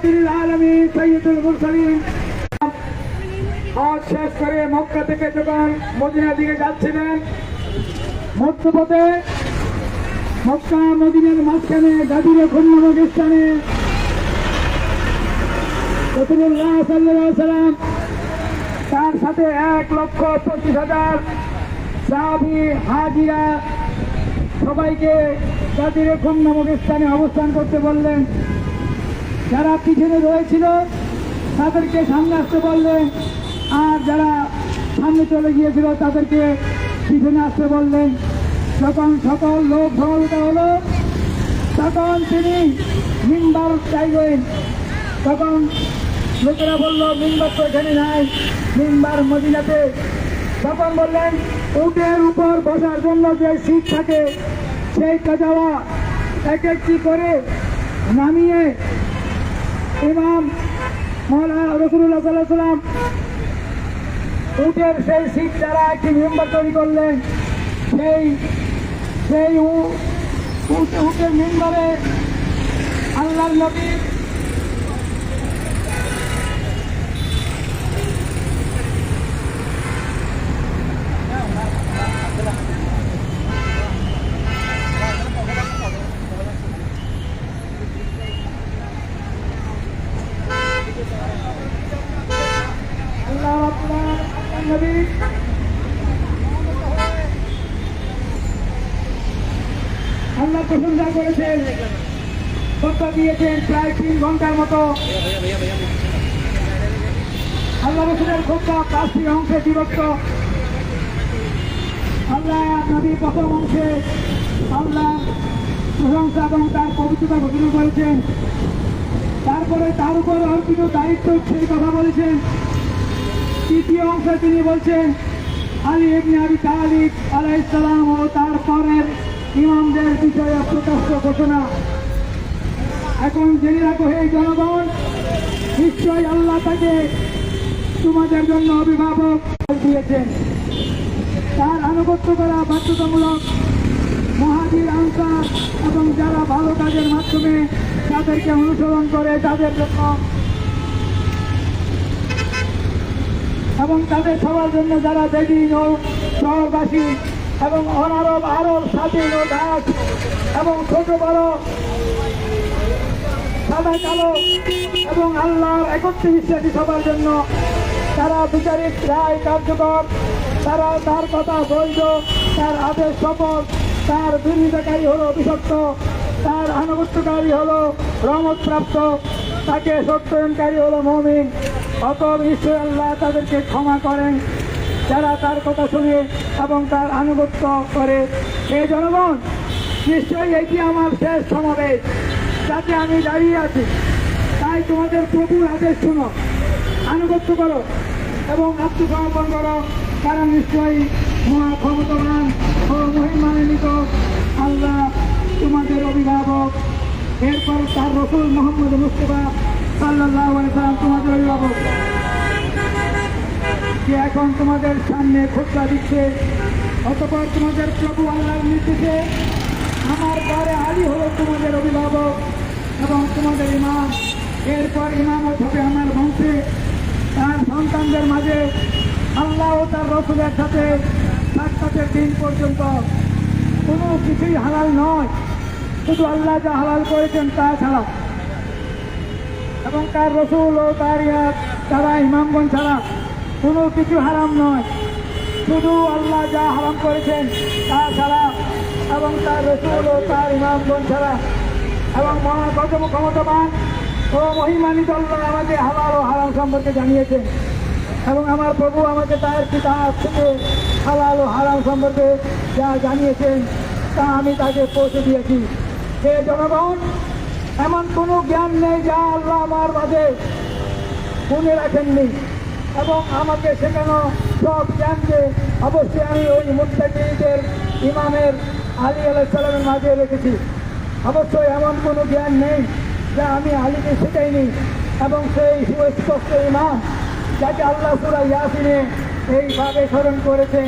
রহমাতুল আলামিন সাইয়্যিদুল মুরসালিন হজ শেষ করে মক্কা থেকে যখন মদিনার দিকে যাচ্ছিলেন, মধ্যপথে মক্কা মদিনার মাঝখানে গাজীর খুন নামক স্থানে রাসূলুল্লাহ সাল্লাল্লাহু আলাইহি ওয়াসাল্লাম তার সাথে 1,25,000 সাহাবী হাজিরা সবাইকে গাজীর খুন নামক স্থানে অবস্থান করতে বললেন। যারা পিছনে রয়েছিল তাদেরকে সামনে আসতে বললেন, আর যারা সামনে চলে গিয়েছিল তাদেরকে পিছনে আসতে বললেন। যখন সকল লোক সমবেত হলো তখন তিনি মিম্বার চাইলেন। তখন লোকেরা বলল, মিম্বার তো এখানে নাই, মিম্বার মদিনাতে। তখন বললেন, উটের উপর বসার জন্য যে সিট থাকে সেইটা যাওয়া এক একটি করে নামিয়ে ইমাম মওলানা রাসূলুল্লাহ সাল্লাল্লাহু আলাইহি ওয়াসাল্লাম উটের সেই সিট দ্বারা একটি মিম্বার তৈরি করলেন। সেই উটের মিম্বারে আল্লাহর নবী আল্লাহ প্রশংসা করেছেন, কথা দিয়েছেন প্রায় 3 ঘন্টার মতো। আল্লাহ রসুলের খুতবা 5টি অংশে বিভক্ত। আল্লাহ নবী প্রথম অংশে আল্লাহ প্রশংসা এবং তার পবিত্রতা ঘোষণা করেছেন। তারপরে তার উপর অর্পিত দায়িত্ব সেই কথা বলেছেন। তৃতীয় অংশে তিনি বলছেন আলী ইবনে আবি তালিব আলাইহিস সালাম ও তার পরের ইমামদের বিষয়ে প্রকাশ্য ঘোষণা। এখন জেনে রাখো হে জনগণ, নিশ্চয় আল্লাহ তাকে তোমাদের জন্য অভিভাবক দিয়েছেন। তার আনুগত্য করা বাধ্যতামূলক। মুহাজির আনসার এবং যারা ভালো কাজের মাধ্যমে তাদেরকে অনুসরণ করে তাদের জন্য এবং তাদের সবার জন্য যারা বেদিন ও শহরবাসী এবং অনারব আরব স্বাধীন ও দাস এবং ছোট বড় সাদা কালো এবং আল্লাহর একত্রে বিশ্বাসী সবার জন্য তারা বিচারিক রায় কার্যকর, তারা তার কথা বৈধ, তার আদেশ সফল, তার বিরোধিতাকারী হলো অভিশপ্ত, তার আনুগত্যকারী হলো রহমতপ্রাপ্ত, তাকে সত্যায়নকারী হলো মুমিন। অতএব নিশ্চয় আল্লাহ তাদেরকে ক্ষমা করেন যারা তার কথা শুনে এবং তার আনুগত্য করে। হে জনগণ, নিশ্চয়ই এটি আমার শেষ সমাবেশ যাতে আমি দাঁড়িয়ে আছি। তাই তোমাদের প্রভুর আদেশ শুনো, আনুগত্য করো এবং আত্মসমর্পণ করো, কারণ নিশ্চয়ই মহা ক্ষমতাবান ও মহিমান্বিত আল্লাহ তোমাদের অভিভাবক। এরপর তার রাসূল মুহাম্মদ মুস্তাফা সাল্লাল্লাহু আলাইহি ওয়াসাল্লাম তোমাদের অভিভাবক, যে এখন তোমাদের সামনে খুতবা দিচ্ছে। অতঃপর তোমাদের প্রভু আল্লাহর নির্দেশে আমার পরে আলী হলো তোমাদের অভিভাবক এবং তোমাদের ইমাম। এরপর ইমামত হবে আমার বংশে তার সন্তানদের মাঝে আল্লাহ ও তার রাসূলের সাথে সাক্ষাতের দিন পর্যন্ত কোনো কিছুই হালাল নয়, শুধু আল্লাহ যা হালাল করেছেন তা ছাড়া, এবং তার রাসূল ও তারা ইমামগণ ছাড়া কোনো কিছু হারাম নয়, শুধু আল্লাহ যা হারাম করেছেন তা ছাড়া এবং তার রাসূল ও তার ইমামগণ ছাড়া। এবং মহাগজম ক্ষমতাবান ও মহিমান্বিত আল্লাহ আমাকে হালাল ও হারাম সম্পর্কে জানিয়েছেন এবং আমার প্রভু আমাকে তার কিতাব থেকে হালাল ও হারাম সম্পর্কে যা জানিয়েছেন তা আমি তাকে পৌঁছে দিয়েছি। হে জনগণ, এমন কোনো জ্ঞান নেই যা আল্লাহ আমার মাঝে মনে রাখেননি এবং আমাকে শেখানো সব জ্ঞানকে অবশ্যই আমি ওই মুত্তাকিদের ইমামের আলী আলাইহিস সালামের মাঝে রেখেছি। অবশ্যই এমন কোনো জ্ঞান নেই যা আমি আলীকে শেখাইনি এবং সেই সুস্পষ্ট ইমাম যাকে আল্লাহ সূরা ইয়াসিনে এইভাবে স্মরণ করেছেন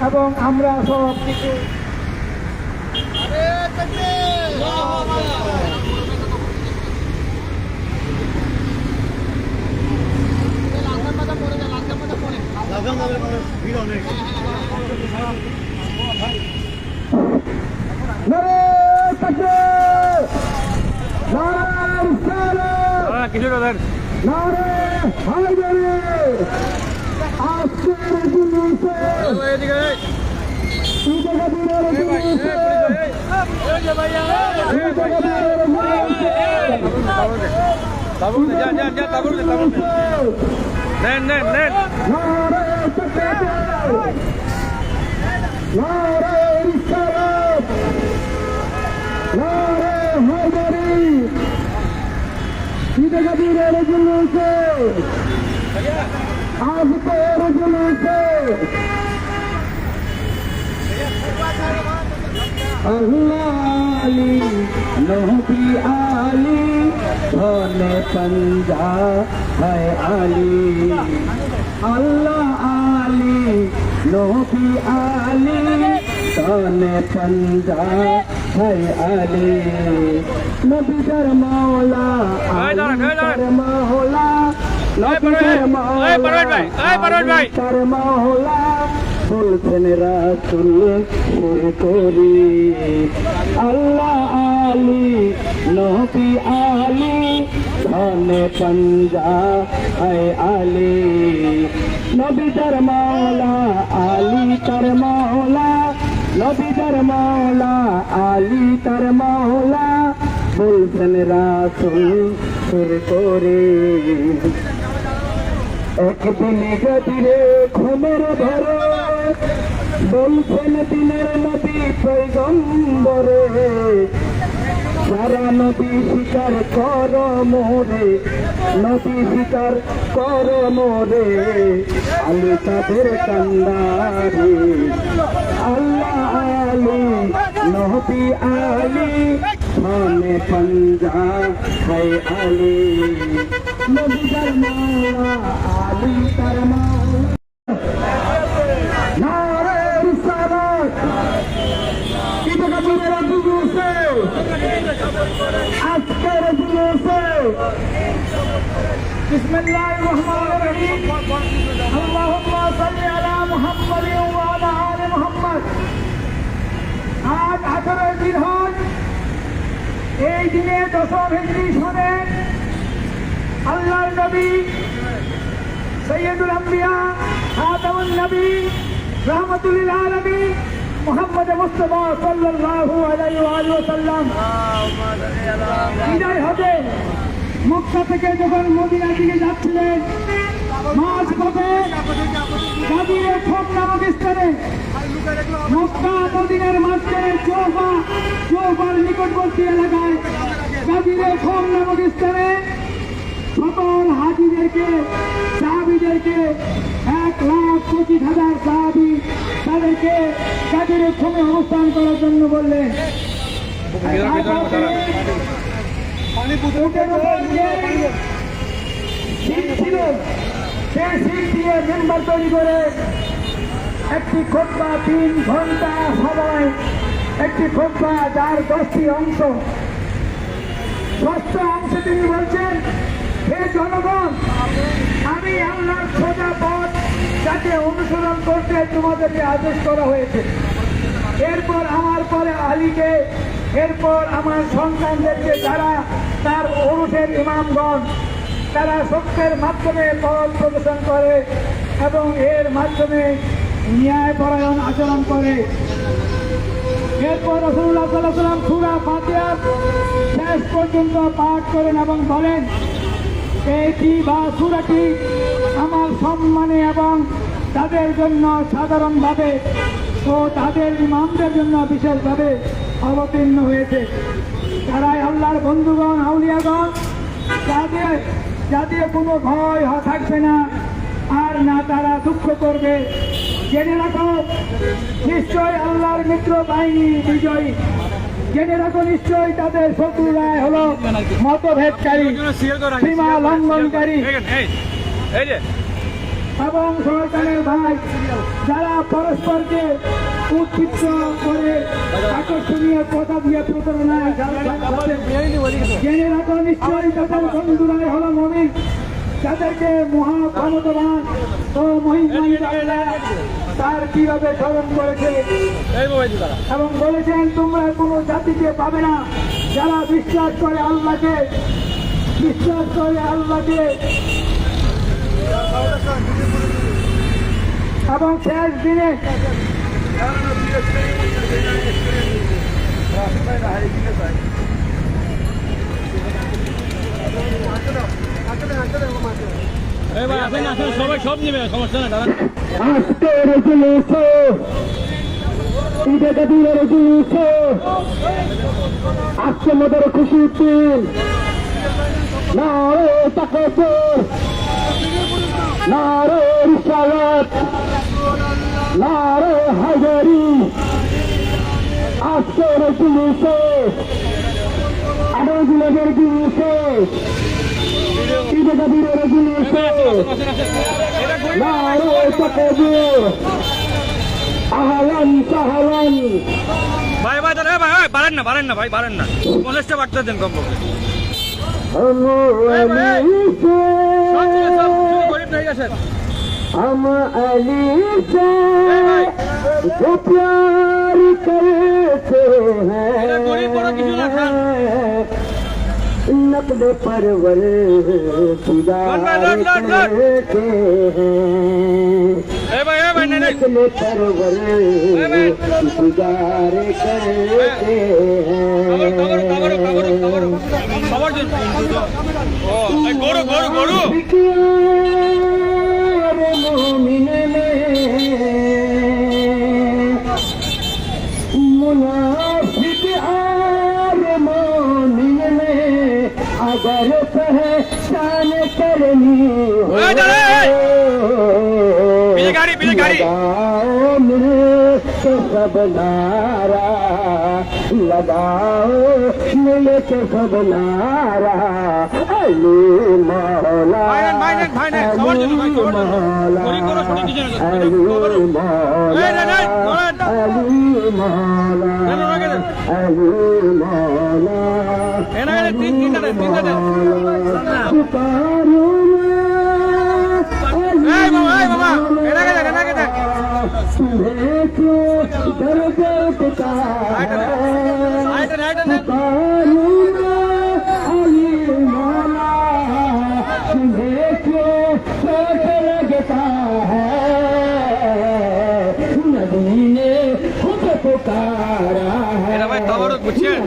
এবং আমরা সব কিছু কিছুটা দেন। নারে হায়দারে আজকের জুলুসে এদিকে ঈদে গাজীর জুলুসে নেন নেন নেন। নারে তাকবীর নারে রিসালাত নারে হায়দারি ঈদে গাজীর জুলুসে আজকের জুলুসে আল্লাহ আলী নবী আলী ধনে पंजा है আলী আল্লাহ আলী নবী আলী ধনে पंजा है আলী নবী দর মাওলা আলী দর মাওলা নবী দর মাওলা দর মাওলা বলছেন রাসূল সুর করি আল্লাহ আলী নবী আলী ধনে पंजा है আলী নবী দর মাওলা আলী দর মাওলা নবী দর মাওলা আলী দর মাওলা বলছেন রাসূল সুর করে একদিন গদিরে ঘুমের ধরে বলছেন দিনের নবী পয়গম্বরে সারা নবী স্বীকার কর মোরে নবী স্বীকার কর মোরে আলী তাদের কান্দারে আল্লাহ আলী নবী আলী ধনে पंजा है আলী নবী দর মাওলা আলী দর মাওলা নারে রিসালাত ঈদে গাজীর জুলুসে আজকের জুলুসে বিসমিল্লাহির রহমানির রহিম আল্লাহুম্মা সাল্লি আলা মুহাম্মাদ ওয়া আলা আলি মুহাম্মাদ আজ 18 জিলহজ এই দিনে 10 হিজরি সনে আল্লাহর নবী সৈয়দুল আম্বিয়া খাতামুন নবী রাহমাতুল লিল আলামিন মুহাম্মদ মুস্তাফা সাল্লাল্লাহু আলাইহি ওয়া সাল্লাম বিদায় হবে মক্কা থেকে যখন মদিনার দিকে যাচ্ছিলেন মাঝ পথে গাজীর খোপ নামক স্থানে মক্কা মদিনার মাঝখানে চৌবার নিকটবর্তী এলাকায় গাজীর খোপ নামক স্থানে সকল হাজিদেরকে সাহাবীদেরকে 1,25,000 সাহাবী তাদেরকে গাজীর খোপে অবস্থান করার জন্য বললেন। ছিল সেই সিট দিয়ে মেম্বার তৈরি করে একটি খুতবা 3 ঘন্টা সময় একটি খুতবা যার 10টি অংশ। ষষ্ঠ অংশে তিনি বলছেন, হে জনগণ, আমি আল্লাহর সোজা পথ যাকে অনুসরণ করতে তোমাদেরকে আদেশ করা হয়েছে। এরপর আমার পরে আলীকে, এরপর আমার সন্তানদেরকে যারা তার ওরসের ইমামগণ তারা সত্যের মাধ্যমে পথ প্রদর্শন করে এবং এর মাধ্যমে ন্যায়পরায়ণ আচরণ করে। এরপর রাসূলুল্লাহ সাল্লাল্লাহু আলাইহি ওয়াসাল্লাম সূরা ফাতিহা শেষ পর্যন্ত পাঠ করেন এবং বলেন, এটি বা সূরাটি আমার সম্মানে এবং তাদের জন্য সাধারণভাবে ও তাদের ইমামদের জন্য বিশেষভাবে অবতীর্ণ হয়েছে। তারাই আল্লাহর বন্ধুগণ, আউলিয়াগণ, যাদের কোনো ভয় থাকবে না আর না তারা দুঃখ করবে। জেনে রাখো, নিশ্চয় আল্লাহর মিত্র বাহিনী বিজয়ী। জেনে রাখো, নিশ্চয়ই তাদের শত্রুরাই হলো মতভেদকারী, সীমা লঙ্ঘনকারী এবং শয়তানের ভাই, যারা পরস্পরকে উৎক্ষিপ্ত করে আকর্ষণীয় কথা দিয়ে প্রতারণায়। জেনে রাখো, নিশ্চয়ই তাদের বন্ধুরাই হলো মুমিন, যাদেরকে মহাক্ষমতাবান ও মহিমান্বিত আল্লাহ তার কিভাবে স্মরণ করেছে এবং বলেছেন, তোমরা কোনো জাতিকে পাবে না যারা বিশ্বাস করে আল্লাহকে বিশ্বাস করে আল্লাহকে এবং শেষ দিনে ভাই আসেন আসেন সবাই সব নেবে সমস্যা না দাঁড়ান আজকের জুলুসে ঈদে গাদিরের জুলুসে আজকে মোদের খুশি দিন নারে তাকবীর নারে রিসালাত নারে হায়দারি আজকের জুলুসে আরোগুলোদের জুলুসে ঈদে গাদিরের জুলুসে নারে তাকবীর আহলান সাহলান ভাই ভাই দাঁড়া ভাই বাড়েন না ভাই বাড়েন না 50টা বাড়তে দেন কমপক্ষে हम अली से সব গরিব হয়ে গেছেন हम अली से जो प्यार करते এরা গরিব বড় কিছু না খান हैं नकद परवर खुदा लौट। करते हैं এই ভাই নেই नकद परवर गुजार करते हैं সবার জন্য ও এই গরু গরু গরু मोमिन में मुनाफिक आर मोमिन में अगर पहचान करनी हो पीछे गाड़ी लगाओ मिल के सब नारा लगाओ मिल के सब नारा अली मौला भाई ने सवाल जन भाई सवाल गरीब बड़ो छोड़ दीजिए ना अली मौला अली मौला अली मौला तीन पुकारो बाबा एना के तुम्हें क्यों दर दर पुकारो अली मौला तुम्हें क्यों चोट लगता है नबी ने खुद पुकारा है এরা ভাই তাওয়ার বুঝছেন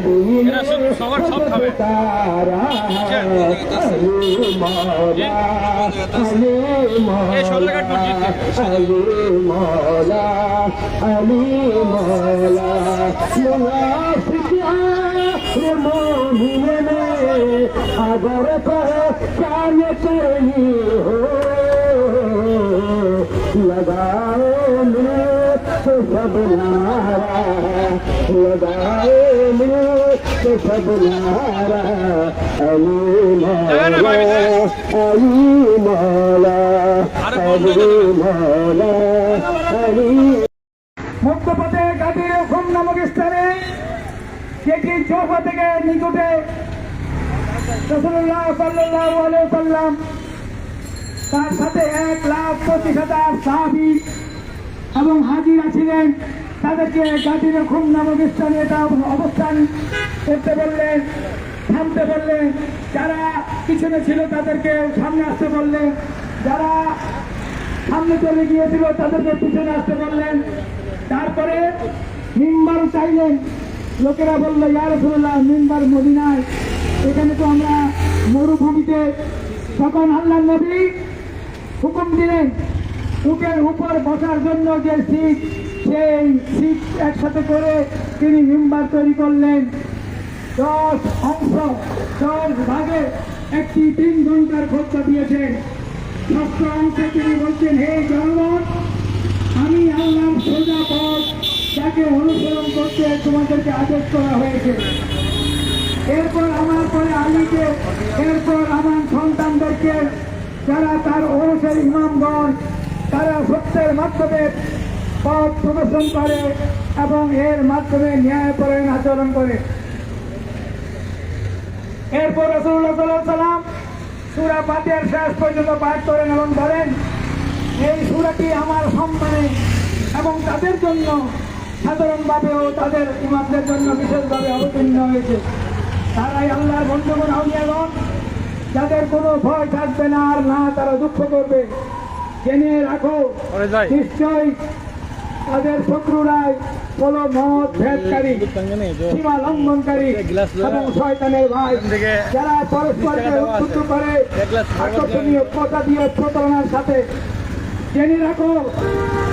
এরা সবার সব খাবে এই 16 কাঠ अगर पहचान करनी हो लगाओ तो सब नारा लगाओ तो सब नारा अली मौला अली मौला अली मौला अली মধ্যপথে গাদির খুম নামক স্থানে যেটি চৌফা থেকে নিকটে রাসূলুল্লাহ সাল্লাল্লাহু আলাইহি ওয়াসাল্লাম তার সাথে 1,25,000 সাহাবী এবং হাজিরা ছিলেন তাদেরকে গাদির খুম নামক স্থানে এটা অবস্থান করতে বললেন থামতে বললেন যারা পিছনে ছিল তাদেরকে সামনে আসতে বললেন যারা সামনে চলে গিয়েছিল তাদেরকে পিছনে আসতে বললেন তারপরে মিম্বার চাইলেন লোকেরা বললো ইয়া রাসূলুল্লাহ মিম্বার মদিনায় এখানে তো আমরা মরুভূমিতে তখন আল্লাহর নবী হুকুম দিলেন উটের উপর বসার জন্য যে সিট সেই সিট একসাথে করে তিনি মিম্বার তৈরি করলেন 10 অংশ 10 ভাগে একটি 3 ঘন্টার খোঁজা দিয়েছেন ষষ্ঠ অংশে তিনি বলছেন হে জনগণ আমি আল্লাহর সোজা পথ তাকে অনুসরণ করতে তোমাদেরকে আদেশ করা হয়েছে এরপর আমার পরে আলীকে এরপর আমার সন্তানদেরকে যারা তার ওরসের ইমামগণ তারা সত্যের মাধ্যমে পথ প্রদর্শন করে এবং এর মাধ্যমে ন্যায়পরায়ণ আচরণ করে এরপর রাসূলুল্লাহ সাল্লাল্লাহু আলাইহি ওয়াসাল্লাম সূরা ফাতিহার শেষ পর্যন্ত পাঠ করেন এবং বলেন এই সূরাটি আমার সম্মানে এবং তাদের জন্য সাধারণভাবেও তাদের ইমামদের জন্য বিশেষভাবে অবতীর্ণ হয়েছে তারাই আল্লাহর বন্ধুগণ আউলিয়াগণ কোনো ভয় থাকবে না, আর না তারা দুঃখ করবে। জেনে রাখো ওরে যাই নিশ্চয়ই তাদের শত্রুরাই হলো মদ ভেদকারী, সীমা লঙ্ঘনকারী এবং শয়তানের ভাই, যারা পরস্পরকে উদ্বুদ্ধ করে আকর্ষণীয় কথা দিয়ে প্রতারণার সাথে। জেনে রাখো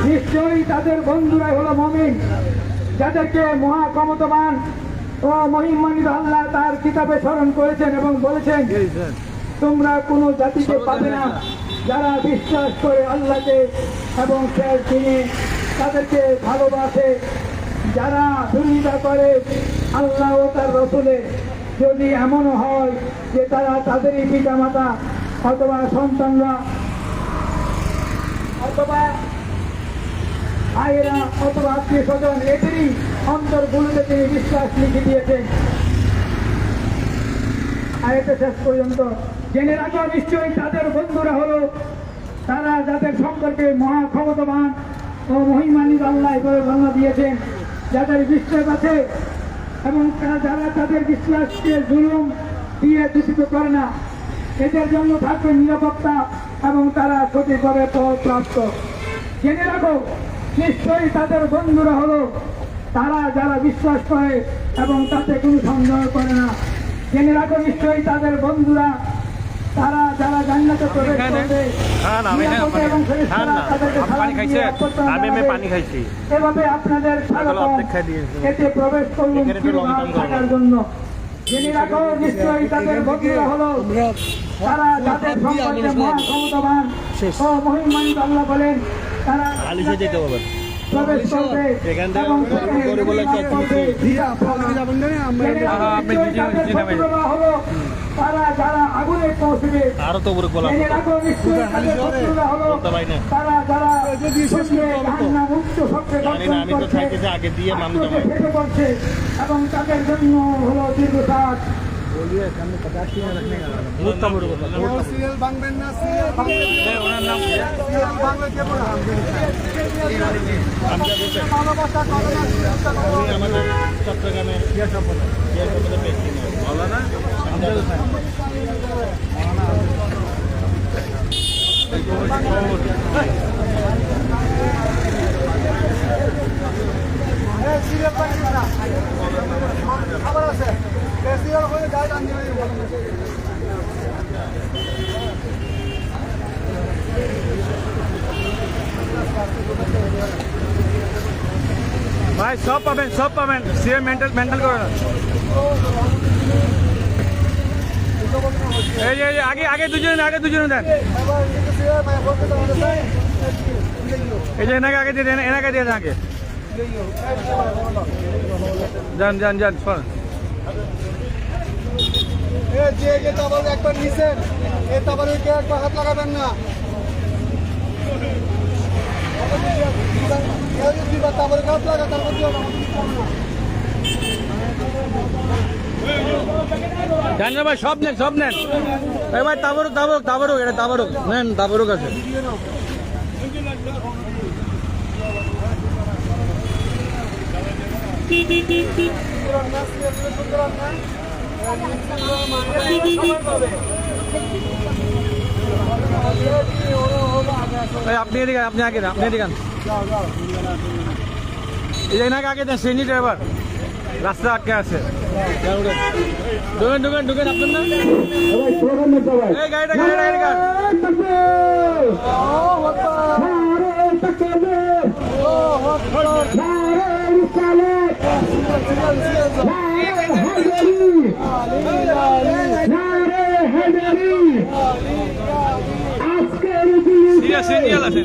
নিশ্চয়ই তাদের বন্ধুরাই হলো মুমিন, যাদেরকে মহাক্ষমতাবান ও মহিমান্বিত আল্লাহ তার কিতাবে স্মরণ করেছেন এবং বলেছেন, তোমরা কোনো জাতিকে পাবে না যারা বিশ্বাস করে আল্লাহকে এবং শেষ দিনে তাদেরকে ভালোবাসে, যারা বিরোধিতা করে আল্লাহ ও তার রসুলের, যদি এমনও হয় যে তারা তাদেরই পিতামাতা অথবা সন্তানরা অথবা ভাইয়েরা অথবা আত্মীয় স্বজন, এদেরই অন্তরগুলোতে তিনি বিশ্বাস লিখে দিয়েছেন। আয়াতে শেষ পর্যন্ত। জেনে রাখো নিশ্চয়ই তাদের বন্ধুরা হলো তারা যাদের সম্পর্কে মহাক্ষমতাবান ও মহিমান্বিত আল্লাহ করে বর্ণনা দিয়েছেন, যাদের বিশ্বাস আছে এবং যারা তাদের বিশ্বাসকে জুলুম দিয়ে দূষিত করে না, এদের জন্য থাকবে নিরাপত্তা এবং তারা সঠিকভাবে প্রাপ্ত। জেনে রাখো নিশ্চয়ই তাদের বন্ধুরা হলো তারা যারা বিশ্বাস করে এবং তাতে কোনো সন্দেহ করে না। জেনে রাখো নিশ্চয়ই তাদের বন্ধুরা তারা যারা জান্নাতে প্রবেশ করবে নিরাপদে এবং ফেরেশতারা তাদেরকে সালাম দিয়ে অভ্যর্থনা জানাবে। এভাবে আপনাদের স্বাগতম, এতে প্রবেশ করুন চিরকাল থাকার জন্য। জেনে রাখো নিশ্চয়ই তাদের বন্ধুরা হলো তারা যাদের সম্পর্কে মহাক্ষমতাবান ও মহিমান্বিত আল্লাহ বলেন, তারা প্রবেশ করবে এবং হলো তারা যারা আগুনে পৌঁছবে। আরো তো উপরে গোলা জেনে রাখো নিশ্চয়ই তাদের শত্রুরা হলো তারা যারা জাহান্নাম উচ্চ শব্দে গর্জন করছে, আত্মকে ফেটে পড়ছে এবং তাদের জন্য হলো দীর্ঘশ্বাস। চট্টগ্রামের খাবার আছে ভাই সব পাবেন, সব পাবেন। সিএম মেন্টাল মেন্টাল করে না। এই যে আগে আগে দুজনে দেন। এই যে এনাকে আগে দিয়ে দেন, এনাকে দিয়ে দেন আগে। যান শোন। যে তাবার একবার নিছেন, এই তাবারে একবার হাত লাগাবেন না। তাবারে হাত লাগা তারপর জানেন ভাই, সব নেন। এই ভাই তাবারুক এটা তাবারুক নেন, তাবারুক আছে। আপনি এদিকে, আপনি আগে দেন, আপনি এদিকে। এই এনাকে আগে দেন, সিএনজি ড্রাইভার রাস্তা আটকে আছে। ঢুকেন আপনার না এই গাড়িটা সিরিয়াল আছে।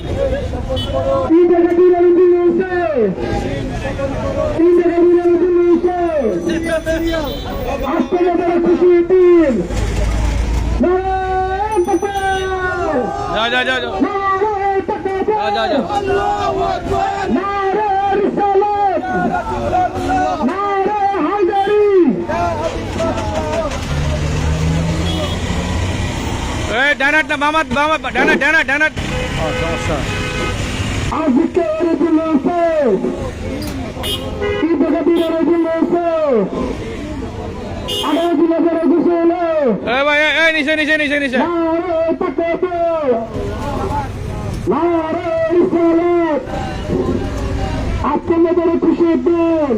ডানাট না মামা ডানাট সমস্যা। আগামী বছরে খুশি হলো এই ভাই এই নিচে নিচে নিচে নিচে আজকে মেয়েদের খুশির দিন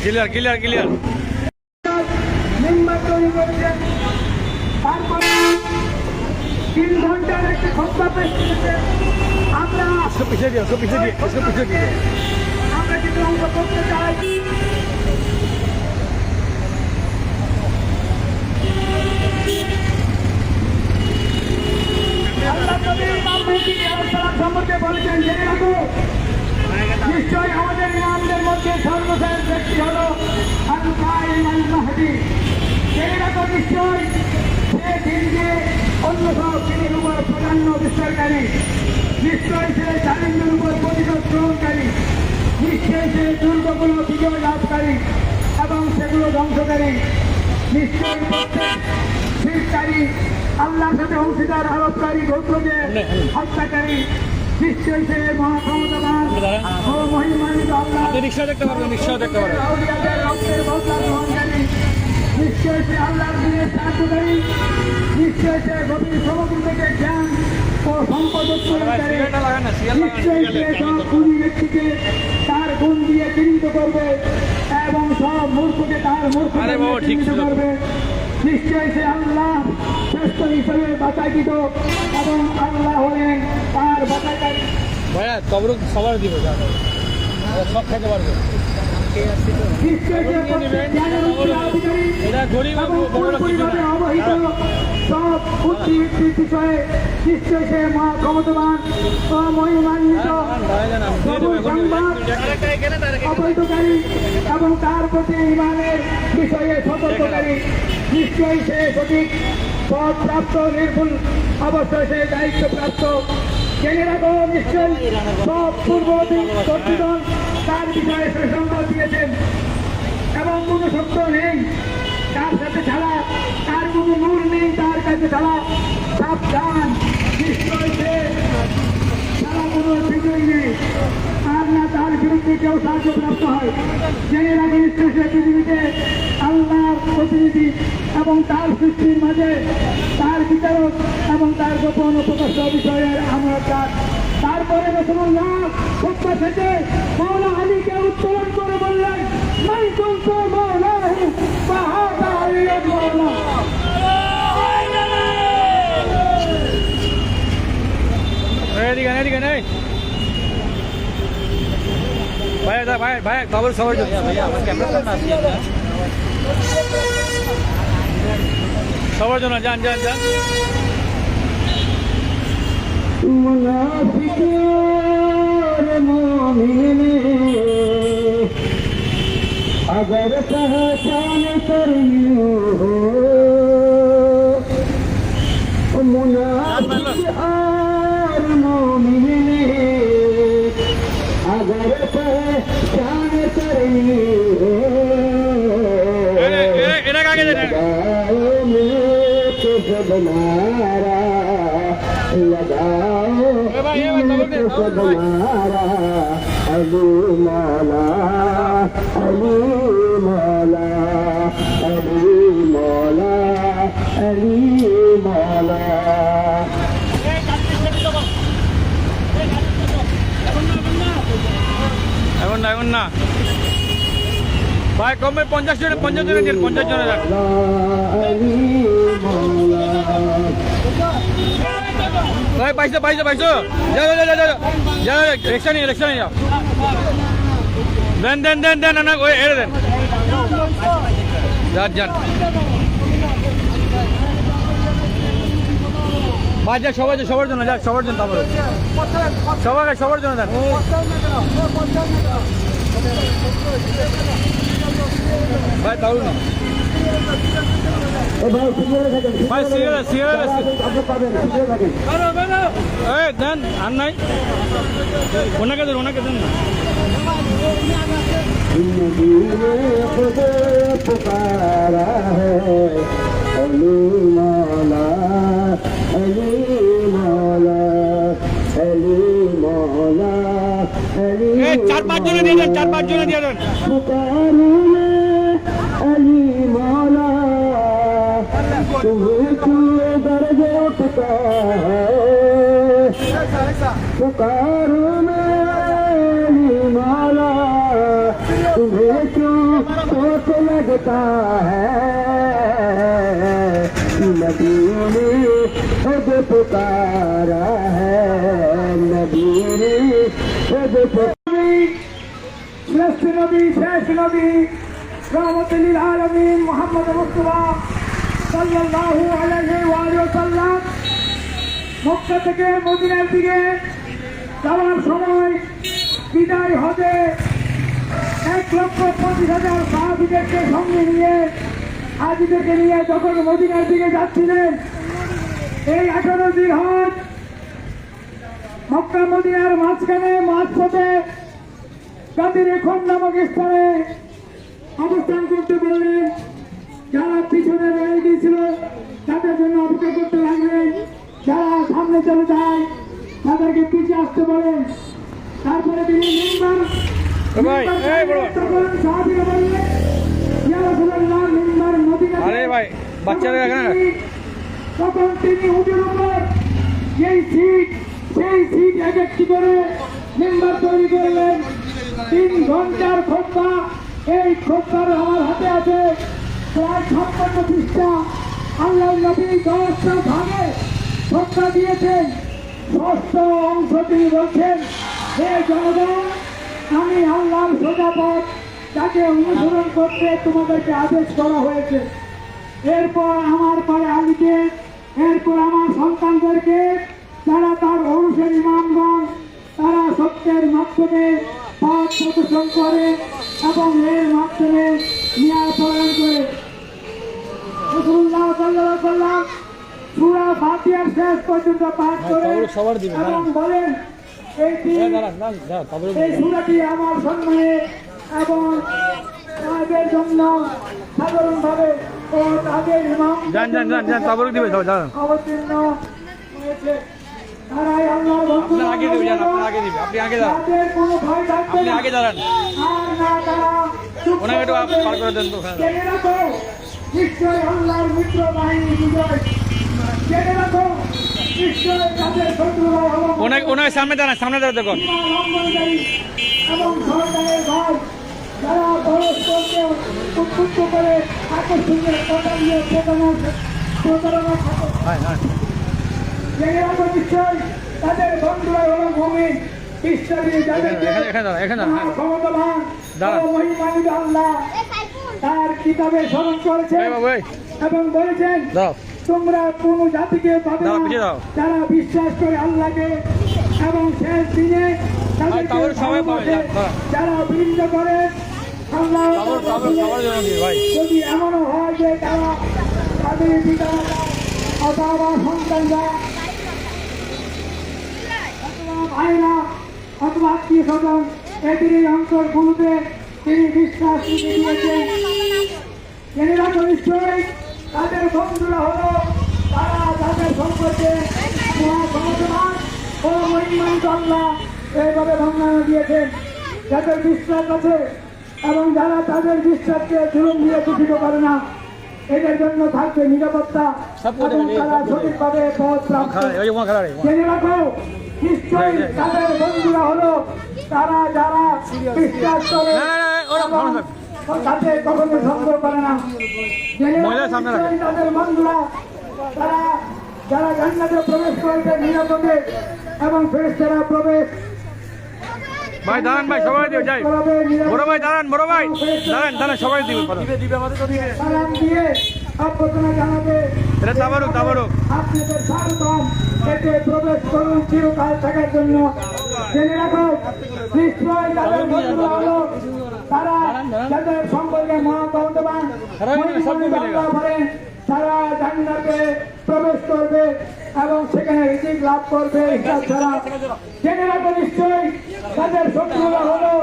ক্লিয়ার ক্লিয়ার ক্লিয়ার মেম্বার তৈরি করেছেন তারপরে 3 ঘন্টার একটি খোঁজা পেশ করেছে আমরা পিছিয়ে দিও পিছিয়ে দিয়ে পিছিয়ে দিয়ে আমরা কিন্তু অঙ্ক করতে চাই আল্লাহ নবী ইমাম মেহদী আলাইহিস সালাম সম্পর্কে বলেছেন জেনে রাখো নিশ্চয় আমাদের ইমামদের মধ্যে সর্বশ্রেষ্ঠ ব্যক্তি হলো আল কাইম আল মাহদী জেনে রাখো নিশ্চয় সে দিনকে অন্য সব দিনের উপর প্রাধান্য বিস্তারকারী নিশ্চয় সে জালিমদের উপর প্রতিশোধ গ্রহণকারী নিশ্চয় সে দুর্গগুলো বিজয় লাভকারী এবং সেগুলো ধ্বংসকারী নিশ্চয় প্রত্যেক শিরকারী আল্লাহর সাথে অংশীদার আরোপকারী গোত্রকে হত্যাকারী নিশ্চয় সে মহাক্ষমতাবান ও মহিমান্বিত আল্লাহ রিক্সা দেখতে পারবেন রিক্সা দেখতে পারবেন আউলিয়াদের রক্তের বদলা গ্রহণকারী নিশ্চয় সে আল্লাহর দিনের সাহায্যকারী নিশ্চয় সে গভীর সমুদ্র থেকে জ্ঞান ও সম্পদ উৎপাদনকারী নিশ্চয় সে সব গুণী ব্যক্তিকে তার গুণ দিয়ে চিহ্নিত করবে এবং সব মূর্খকে তার মূর্খ আরে বাবা, ঠিক চিহ্নিত ছিল। করবে নিশ্চয় সে আল্লাহ শ্রেষ্ঠ হিসেবে বাছাইকৃত এবং আল্লাহ হলেন তার বাছাইকারী ভাইয়া তবরুক সবার দিব সব খেতে পারবে নিশ্চয় সে প্রত্যেক জ্ঞানের উত্তরাধিকারী এটা গরিব এবং বড় লোক কিছু পুরোপুরিভাবে না। অবহিত সব বুদ্ধিবৃত্তির বিষয়ে নিশ্চয় সে মহা ক্ষমতাবান ও মহিমান্বিত প্রভুর সংবাদ অবৈধকারী এবং তার প্রতি ইমানের বিষয়ে সতর্ককারী নিশ্চয়ই সে সঠিক পদ প্রাপ্ত নির্ভুল অবশ্যই সে দায়িত্বপ্রাপ্ত জেনে রাখো নিশ্চয়ই সব পূর্ববর্তী কর্তৃদল তার বিষয়ে সুসংবাদ দিয়েছেন এবং কোনো সত্য নেই তার সাথে ছাড়া তার কোনো নূর নেই তার কাছে ছাড়া সাবধান নিশ্চয় সে ছাড়া কোনো বিজয়ী নেই আর না তার বিরুদ্ধে কেউ সাহায্যপ্রাপ্ত হয় জেনে রাখো নিশ্চয় সে পৃথিবীতে আল্লাহর প্রতিনিধি এবং তার সৃষ্টির মাঝে তার বিচারক এবং তার গোপন ও প্রকাশ্য বিষয়ের আমরা তারপরে রসুল্লাহ খুতবা থেকে মাওলা আলীকে উত্তোলন করে বললেন নাই কুনতু মাওলাহু ফাহাদা আলিয়াল মাওলা এদিকে এদিকে নেই ভাইয়া ভাই ভাই খবর সবার জন্য সবার জন্য যান যান যান मुनाफिक और मोमिन अगर पहचान कर हो मुनाफिक और मोमिन अगर पहचान कर हो এরা কাকে জানেন लगाओ में जब नारा लगाओ जब नारा अली मौला अली मौला अली मौला अली मौला এখন না এখন না ভাই কমে 50 জনে দিন 50 জনে যান अली मौला ভাই পাইছো পাইছো পাইছো যাও যাও যাও যাও যাও রিক্সা নিয়ে যাও দেন দেন দেন দেন না ওই এড়ে দেন যান যান ভাই যা সবার জন্য যা সবার জন্য তারপরে সবার জন্য দেন ভাই দাও না ভাই সিরিয়াল এই দেন আর নাই ওনাকে দেন না जिंदगी में खुद पुकारा है अली मौला अली मौला अली मौला अली এই 4-5 জনে দিয়ে দেন 4-5 জনে দিয়ে দেন पुकारूं मैं तुम्हें क्यों दर्जे पुकारो मेरी माला तुम्हें क्यों सोच लगता है नबी ने खुद पुकारा है नबी ने खुद श्रेष्ठ नबी শেষ নবী রহমতুল আলামিন মুহাম্মদ মুস্তাফা সাল্লাল্লাহু আলাইহি ওয়া সাল্লাম মক্কা থেকে মদিনার দিকে যাওয়ার সময় বিদায় হজে 1,25,000 সাহাবীদেরকে সঙ্গে নিয়ে হাজীদেরকে নিয়ে যখন মদিনার দিকে যাচ্ছিলেন এই 18 জিলহজ মক্কা মদিনার মাঝখানে মাঝপথে গাদির এখন নামক স্থানে অবস্থান করতে বললেন যারা পিছনে রয়ে গিয়েছিল তাদের জন্য অপেক্ষা করতে লাগলেন যারা সামনে চলে যায় তাদেরকে পিছিয়ে আসতে বলেন তারপরে তিনি আরে ভাই বাচ্চারা এখানে তখন তিনি উঠে উপর সেই সিট এক একটি করে মেম্বার তৈরি করলেন 3 ঘন্টার খোঁজা এই খোঁজার আমার হাতে আছে প্রায় 56 পৃষ্ঠা আল্লাহ নবী 10টা ভাগে খোঁজা দিয়েছেন 6ষ্ঠ অংশ তিনি বলছেন হে জনগণ আমি আল্লাহর সোজা পথ তাকে অনুসরণ করতে তোমাদেরকে আদেশ করা হয়েছে এরপর আমার পরে আলীকে এরপর আমার সন্তানদেরকে যারা তার অনুসারী ইমামগণ তারা সত্যের মাধ্যমে পথ প্রদর্শন করে এবং এর মাধ্যমে ন্যায় প্রদান করে রাসূলুল্লাহ সাল্লাল্লাহু আলাইহি ওয়াসাল্লাম সূরা ফাতিহার শেষ পর্যন্ত পাঠ করে এবং বলেন এই সূরাটি আমার সম্মানে এবং তাদের জন্য সাধারণভাবে ও তাদের ইমাম অবতীর্ণ হয়েছে তারাই আল্লাহর বন্ধু আগে দিবেন আগে দিবেন আপনি আগে দাঁড়ান তাদের কোনো ভয় থাকবে আপনি না আগে দাঁড়ান আর না তারা চুপ ওনাকে একটু থাকবে। পার করে দেন তো ওখানে। জেনে রাখো নিশ্চয় আল্লাহর মিত্র বাহিনী বিজয় জেনে রাখো নিশ্চয় তাদের শত্রুরা হলো ওনাকে সামনে দাঁড়ান সামনে দাঁড়াতে দেখুন সীমা লঙ্ঘনকারী এবং সরকারের ভাই যারা পরস্পরকে উদ্বুদ্ধ করে আকর্ষণের কথা দিয়ে প্রতারণা থাকে জেনে রাখো নিশ্চয় তাদের বন্ধুরা হলো মুমিন ইসলামী যাদেরকে এখানে দাঁড়ান এখানে দাঁড়ান ক্ষমতাবান দাঁড়ান। ও মহিমান্বিত আল্লাহ তার কিতাবে স্মরণ করেছেন এই বাবু, এই। এবং বলেছেন দাও তোমরা কোন জাতিকে পাবে দাও, না পিছিয়ে দাও। যারা বিশ্বাস করে আল্লাহকে এবং শেষ দিনে তাদেরকে তাহলে সবাই পাবে, ভালোবাসে, দাও। যারা বৃন্দ করে আল্লাহ সবার জন্য দিই ভাই যদি এমনও হয় যে তারা তাদের পিতা অথবা সন্তানরা অথবা ভাইরা অথবা আত্মীয় স্বজন এদের এই অঞ্চলগুলোতে তিনি বিশ্বাস দিয়েছেন জেনে রাখো নিশ্চয়ই তাদের বন্ধুরা হলো তারা তাদের সম্পর্কে মহাক্ষমতাবান ও মহিমান্বিত আল্লাহ এইভাবে বর্ণনা দিয়েছেন যাদের বিশ্বাস আছে এবং যারা তাদের বিশ্বাসকে জুলুম দিয়ে দূষিত করে না এদের জন্য থাকবে নিরাপত্তা এবং তারা সঠিকভাবে পথ প্রাপ্ত ওই ওখানে খারাপ জেনে রাখো নিশ্চয়ই তাদের বন্ধুরা হলো তারা যারা বিশ্বাস করে না, ওরা এবং ভালো তাতে কখনো সন্দেহ করে না জেনে রাখো মহিলা সামনে রাখে। নিশ্চয়ই তাদের বন্ধুরা তারা যারা জান্নাতে প্রবেশ করবে নিরাপদে এবং ফেরেশতারা প্রবেশ ভাই দাঁড়ান ভাই সবাই দিও যাই করাবে বড় ভাই দাঁড়ান বড় ভাই দাঁড়ান দাঁড়ান সবাই দিবে সালাম দিয়ে অভ্যর্থনা জানাবে এটা তাবারুক আপনাদের স্বাগতম এতে প্রবেশ করুন চিরকাল থাকার জন্য জেনে রাখো নিশ্চয় তাদের বন্ধুরা হলো তারা যাদের সম্পর্কে মহাক্ষমতাবান আল্লাহ বলেন তারা জান্নাতে প্রবেশ করবে এবং সেখানে রিজিক লাভ করবে হিসাব ছাড়া জেনে রাখো নিশ্চয়ই তাদের শত্রুরা হলো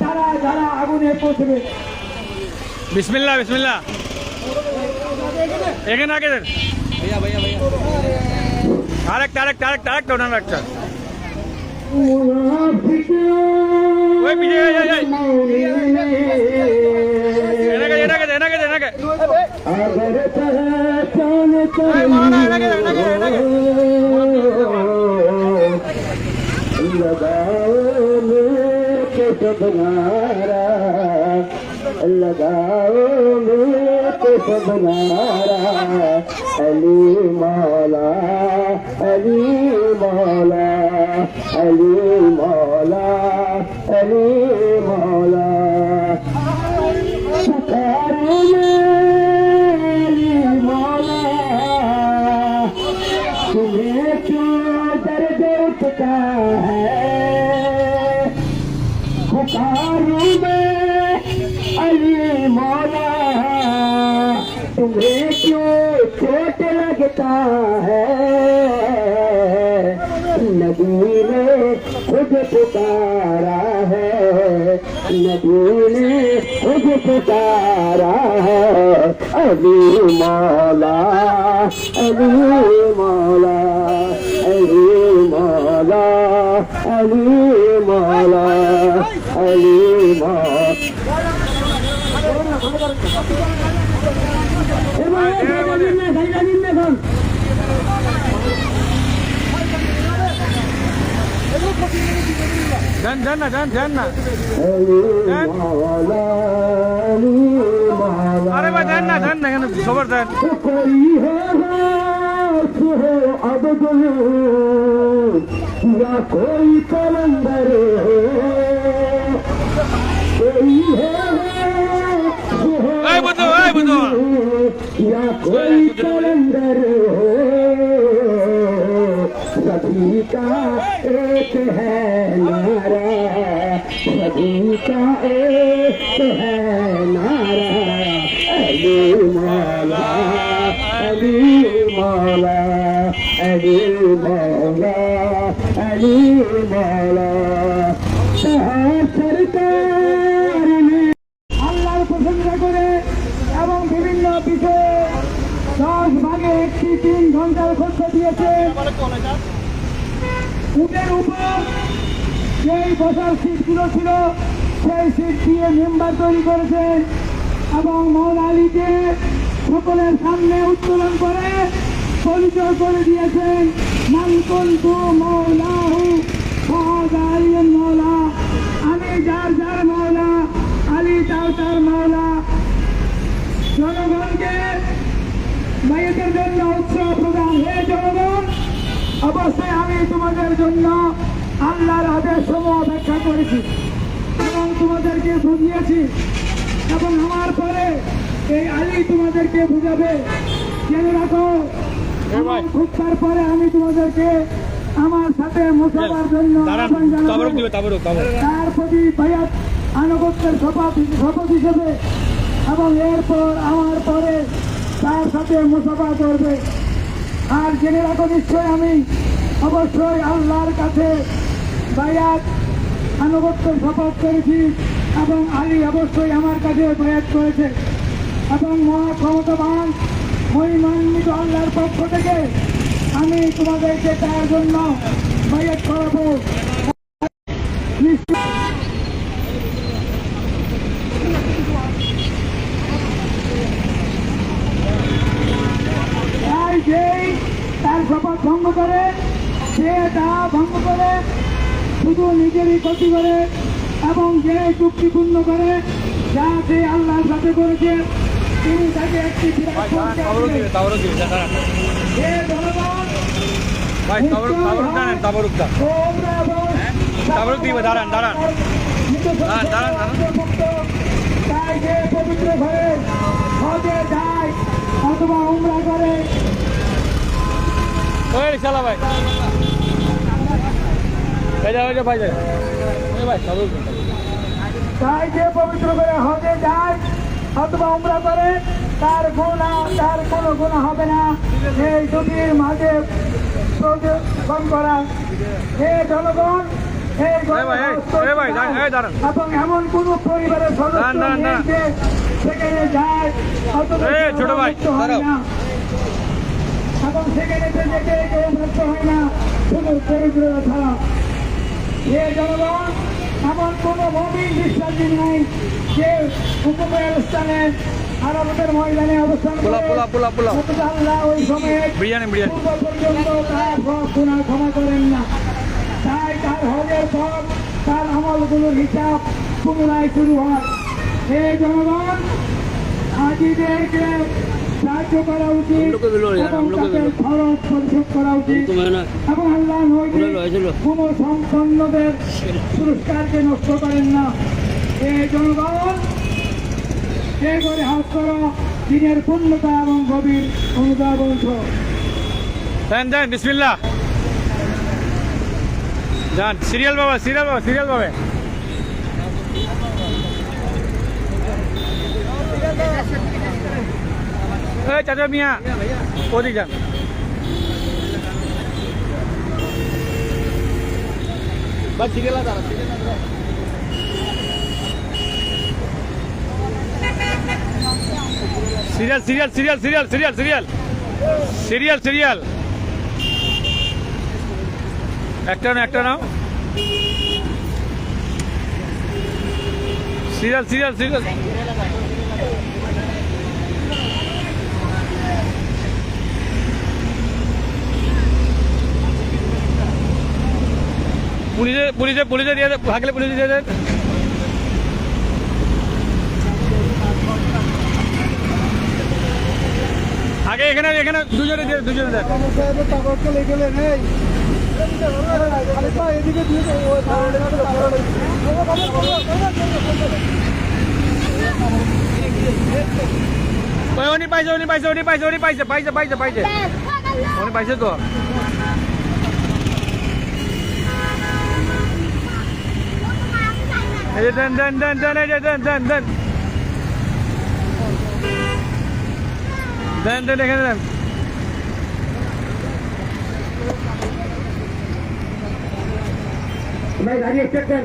তারা যারা আগুনে পৌঁছবে বিসমিল্লাহ বিসমিল্লাহ এখানে আগে দেন আরেকটা ওনার একটা ওই পিছিয়ে এনাকে अगर पहचाने এই মাওলানা এনাকে এনাকে लगाओ के सब नारा लगाओ के सब नारा अली मौला अली मौला अली मौला अली मौला पुकारो अली मौला तुम्हें क्यों दर्द उठता है पुकारूं मैं अली मौला तुम्हें क्यों चोट लगता है नबी ने खुद पुकारा है नबी ने खुद पुकारा है अली मौला अली मौला अली मौला अली मौला अली मौला যান যান না যান যান না আরে ভাই যান না এখানে খবর দেন कोई है अब्दुल या कोई कलंदर कोई है এই বুঝো या कोई कलंदर सभी का एक है नारा सभी का एक है नारा अली मौला अली मौला अली मौला अली मौला सरकार ने আল্লাহর প্রশংসা করে এবং বিভিন্ন বিষয়ে 10 ভাগে একটি 3 ঘন্টার খরচ দিয়েছে উটের উপর যেই বসার সিটগুলো ছিল সেই সিট দিয়ে মেম্বার তৈরি করেছেন এবং মৌলা আলীকে সকলের সামনে উত্তোলন করে পরিচয় করে দিয়েছেন মান কুনতু মৌলাহু ফাহাদা আলিয়ুল মৌলা আমি যার মৌলা আলী তার মৌলা জনগণকে মাইকের জন্য উৎসাহ প্রদান হে জনগণ অবশ্যই আমি তোমাদের জন্য আল্লাহর আদেশ সমূহ অপেক্ষা করেছি এবং তোমাদেরকে বুঝিয়েছি এবং আমার পরে এই আলী তোমাদেরকে বুঝাবে জেনে রাখো খুববার পরে আমি তোমাদেরকে আমার সাথে মুসাফার জন্য আহ্বান জানাবো। তার প্রতি বায়াত আনুগত্যের শপথ হিসেবে এবং এরপর আমার পরে তার সাথে মুসাফা করবে আর জেনে রাখো নিশ্চয় আমি অবশ্যই আল্লাহর কাছে বায়াত আনুগত্যের শপথ করেছি এবং আলী অবশ্যই আমার কাছে বায়াত করেছে এবং মহা ক্ষমতাবান মহিমান্বিত আল্লাহর পক্ষ থেকে আমি তোমাদেরকে তার জন্য বায়াত করাবো যেই তার শপথ ভঙ্গ করে সে তা ভঙ্গ করে শুধু নিজেরই ক্ষতি করে এবং যে চুক্তি পূর্ণ করে যা সে আল্লাহর সাথে করেছে তিনি তাকে একটি তাই যে পবিত্র ঘরে হজে যায় অথবা উমরা করে চালা ভাই ভাই তাই যে পবিত্র করে হজে যায় অথবা উমরা করে তার কোনো গুণা হবে না এই দুটির মাঝে প্রযোজন করা হে জনগণ এবং এমন কোন পরিবারের সদস্য নেই যে সেখানে যায় অথবা ছোট ভাই হয় না এবং সেখানে যেতে কেউ ব্যস্ত হয় না শুধু চরিত্র ছাড়া এ জনগণ এমন কোন মুমিন বিশ্বাসী নাই যে হুকুমের স্থানে আরাফাতের ময়দানে অবস্থান করে আল্লাহ ওই সময়ে বিরিয়ানি পূর্ব পর্যন্ত তার সব গুনাহ ক্ষমা করেন না। তাই তার হজের পর তার আমলগুলোর হিসাব পুনরায় শুরু হয়। হে জনগণ, হাজিদেরকে সাহায্য করা উচিত এবং তাদের খরচ পরিশোধ করা উচিত এবং আল্লাহ কোন সম্পন্নদের পুরস্কারকে নষ্ট করেন না। হে জনগণ, সে করে হাত করো দিনের পূর্ণতা এবং গভীর অনুদান দেন বিসমিল্লাহ যান। সিরিয়াল বাবা এই চাচা মিয়া ওদিক যান। সিরিয়াল একটা নাও সিরিয়াল পুলিশে দিয়ে থাকলে পুলিশে দিয়ে দেন। আগে এখানে দুজনে দেন। সাহেবের তাবরকে লেগে গেলেন এই আরেকটা এদিকে দিয়ে উনি পাইছে তো। এই যে দেন এখানে দেন। ভাই দাঁড়িয়ে চেক দেন।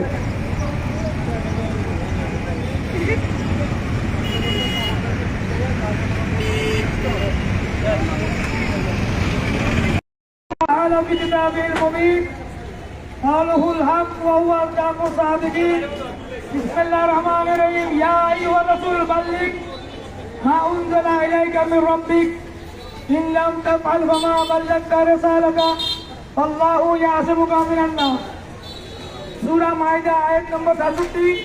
أعلم بكتابه المبين قاله الحق وهو أصدق الصادقين بسم الله الرحمن الرحيم يا أيها الرسول بلغ ما أنزل إليك من ربك إن لم تفعل فما بلغت رسالته والله يعصمك من الناس সূরা মাইদা আয়াত নম্বর ৬৭।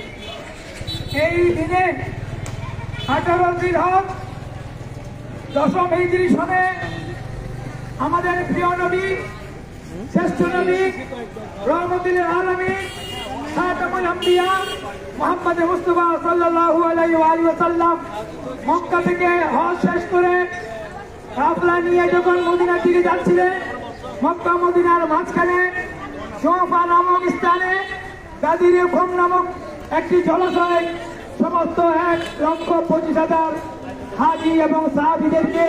এই দিনে 18 জিলহজ 10ম হিজরি সনে আমাদের প্রিয় নবী, শ্রেষ্ঠ নবী, রহমতুল আলামিন, খাতামুল আম্বিয়া মুহাম্মদ মুস্তাফা সাল্লাল্লাহু আলাইহি ওয়া সাল্লাম মক্কা থেকে হজ শেষ করে কাফলা নিয়ে যখন মদিনার দিকে যাচ্ছিলেন, মক্কা মদিনার মাঝখানে সোফা নামক স্থানে গাদির খোম নামক একটি জলাশয় সমস্ত 1,25,000 হাজি এবং সাহাবীদেরকে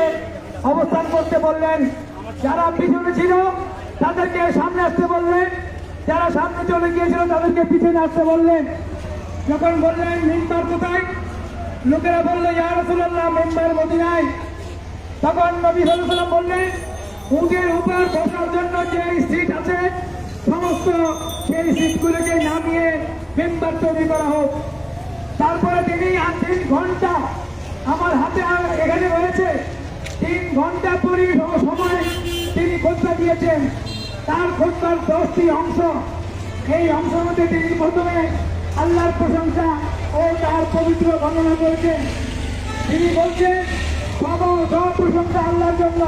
অবস্থান করতে বললেন। যারা পিছনে ছিল তাদেরকে সামনে আসতে বললেন, যারা সামনে চলে গিয়েছিল তাদেরকে পিছনে আসতে বললেন। যখন বললেন মিম্বার কোথায়, লোকেরা বললো ইয়া রাসূলুল্লাহ মিম্বার মদিনায়। তখন নবী সাল্লাল্লাহু আলাইহি ওয়াসাল্লাম বললেন উটের উপর বসার জন্য যে সিট আছে সমস্ত সেই সিটগুলোকে নামিয়ে মেম্বার তৈরি করা হোক। তারপরে তিনি 3 ঘন্টা আমার হাতে এখানে রয়েছে 3 ঘন্টা পরই সময় তিনি খুতবা দিয়েছেন। তার খুতবার 10টি অংশ। এই অংশের মধ্যে তিনি প্রথমে আল্লাহর প্রশংসা ও তার পবিত্র বর্ণনা করেছেন। তিনি বলছেন সব প্রশংসা আল্লাহর জন্য,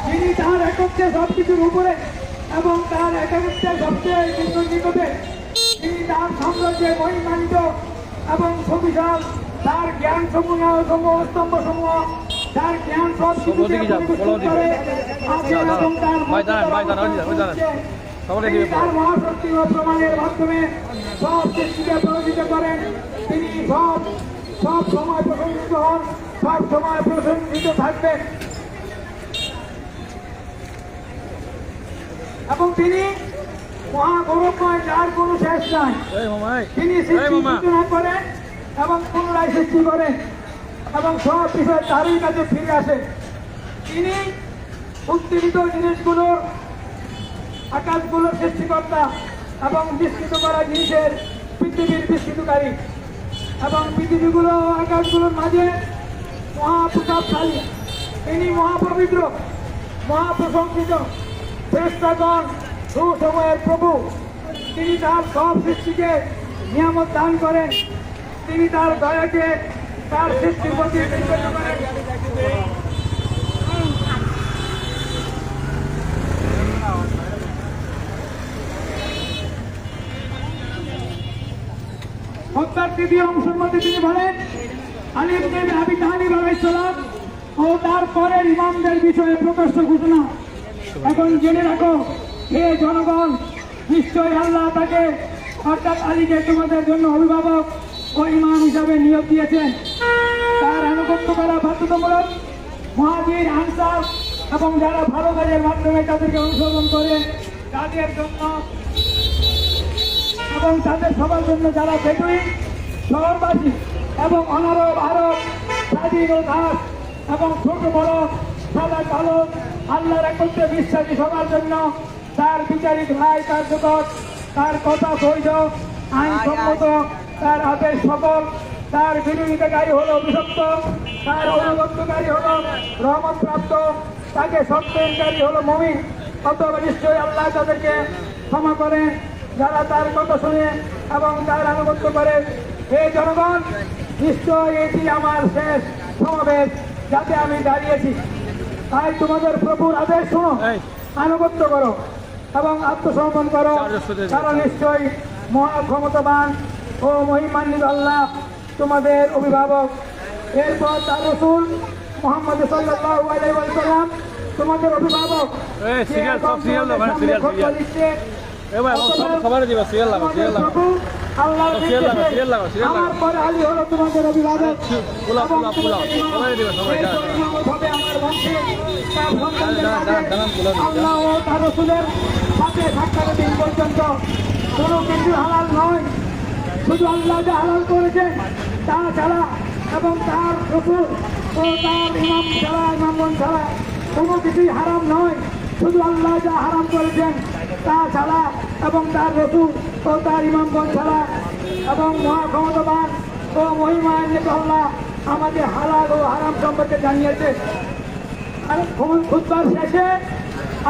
তিনি তার একত্রে সবকিছুর উপরে এবং তার একত্রে সবচেয়ে নিকটে। তিনি তার সাম্রাজ্যে মহিমান্বিত এবং সুবিশাল, তার জ্ঞান সমূহ স্তম্ভ সমূহ, তার জ্ঞান সব কিছুকে করে আছে এবং তার তার মহাশক্তি ও প্রমাণের মাধ্যমে সব সৃষ্টিকে প্রভাবিত করেন। তিনি সব সময় প্রশংসিত হন, সব সময় প্রশংসিত থাকবেন এবং তিনি মহাগৌরবময়, যার কোনো শেষ নাই। তিনি সৃষ্টি সূচনা করেন এবং পুনরায় সৃষ্টি করেন এবং সব বিষয় তারই কাছে ফিরে আসে। তিনি উত্তীর্ণ জিনিসগুলোর, আকাশগুলোর সৃষ্টিকর্তা এবং বিস্তৃত করা জিনিসের পৃথিবীর বিস্তৃতকারী এবং পৃথিবীগুলো আকাশগুলোর মাঝে মহাপ্রতাপশালী, তিনি মহাপবিত্র, মহাপ্রশংসিত, শ্রেষ্ঠগণ, সুসময়ের প্রভু। তিনি তার সব সৃষ্টিকে নিয়ামত দান করেন। তিনি তার দয়াকে তার সৃষ্টির প্রতি নির্দেশ করেন। হত্যার তৃতীয় অংশের মধ্যে তিনি বলেন, আলী ইবনে আবি তালিব আলাইহিস সালাম ও তারপরের ইমামদের বিষয়ে প্রকাশ্য ঘোষণা। এখন জেনে রাখো হে জনগণ, নিশ্চয়ই আল্লাহ তাকে অর্থাৎ আলীকে তোমাদের জন্য অভিভাবক ও ইমাম হিসাবে নিয়োগ দিয়েছেন। তার আনুগত্য করা বাধ্যতামূলক। মুহাজির, আনসার এবং যারা ভালো কাজের মাধ্যমে তাদেরকে অনুসরণ করে তাদের জন্য এবং তাদের সবার জন্য যারা বেদুইন, শহরবাসী এবং অনারব, আরব, স্বাধীন ও দাস এবং ছোট বড় সাদা কালো আল্লাহর একত্রে বিশ্বাসী সবার জন্য তার বিচারিক রায় কার্যকর, তার কথা বৈধ, আইনসম্মত, তার আদেশ সফল, তার বিরোধিতাকারী হলো অভিশপ্ত, তার অনুগত্যকারী হলো রহমতপ্রাপ্ত, তাকে সত্যেনকারী হলো মুমিন। অতএব নিশ্চয়ই আল্লাহ তাদেরকে ক্ষমা করেন যারা তার কথা শুনে এবং তার আনুগত্য করে। হে জনগণ, নিশ্চয় এটি আমার শেষ সমাবেশ যাতে আমি দাঁড়িয়েছি। তাই তোমাদের প্রভুর আদেশ শোনো, আনুগত্য করো এবং আত্মসমর্পণ করো, কারণ নিশ্চয়ই মহা ক্ষমতাবান ও মহিমান্বিত আল্লাহ তোমাদের অভিভাবক। এরপর তার রাসূল মুহাম্মদ সাল্লাল্লাহু আলাইহি ওয়াসাল্লাম তোমাদের অভিভাবক। আমার পরে আলী হলো তোমাদের অভিভাবক। আল্লাহ ও তার রাসূলের সাথে সাক্ষাতের দিন পর্যন্ত কোনো কিছু হালাল নয়, শুধু আল্লাহ যা হালাল করেছেন তা ছাড়া এবং তার রাসূল ও তার ইমাম ছাড়া, ইমামগণ ছাড়া কোনো কিছুই হারাম নয়। শুধু আল্লাহ যা হারাম করেছেন তা ছাড়া এবং তার রাসূল ও তার ইমামগণ ছাড়া এবং মহাক্ষমতাবান ও মহিমান্বিত আল্লাহ আমাদের হালাল ও হারাম সম্পর্কে জানিয়েছে। আর খুতবার শেষে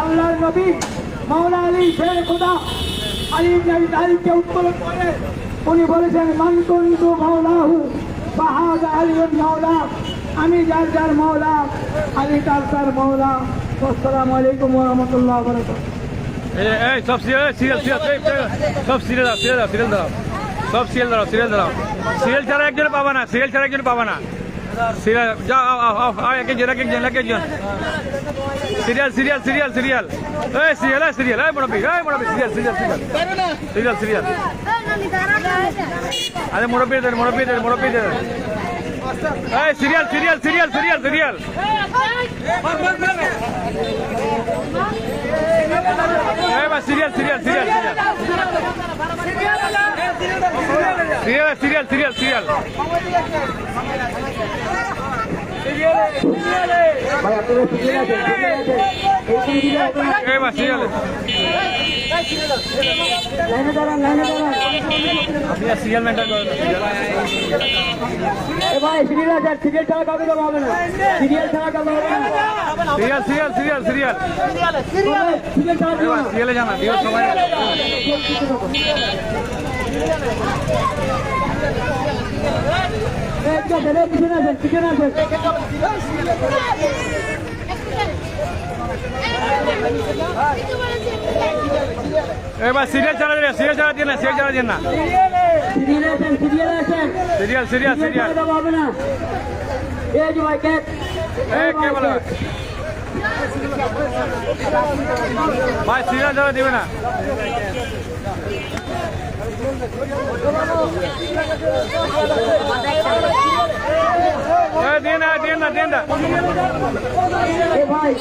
আল্লাহর নবী মাওলা আলী শের খোদা আলী ইবনে আবি তালিবকে উত্তোলন করে উনি বলেছেন, মান কুনতু মাওলাহু ফাহাযা আলিয়ুন মাওলা। আমি যার যার মাওলা, আলী তার মাওলা। আসসালামু আলাইকুম ওয়া রাহমাতুল্লাহি ওয়া বারাকাতুহু। সব সব সিরিয়াল দাও, সব সিরিয়াল দাও। সিরিয়াল ছাড়া একজন পাবা না, সিরিয়াল ছাড়া একজন পাবা না। সিরিয়াল যাও, একজন সিরিয়াল আরে মুরব্বীদের সিরিয়াল সিরিয়াল মেনটেন করো। ভাই সিরিয়াল ছাড়া কাউকে দেওয়া হবে না, সিরিয়াল ছাড়া কাউকে হবে না। সিরিয়াল সিরিয়ালে জানা দিও সবাই। পিছনে আছে। এবার সিরিয়াল ছাড়া দিয়ে না, সিরিয়াল ছাড়া দিয়ে না। সিরিয়াল হবে না। এই যে ভাই কে বলে ভাই সিরিয়াল ছাড়া দিবে না। দিয়ে না। ভাই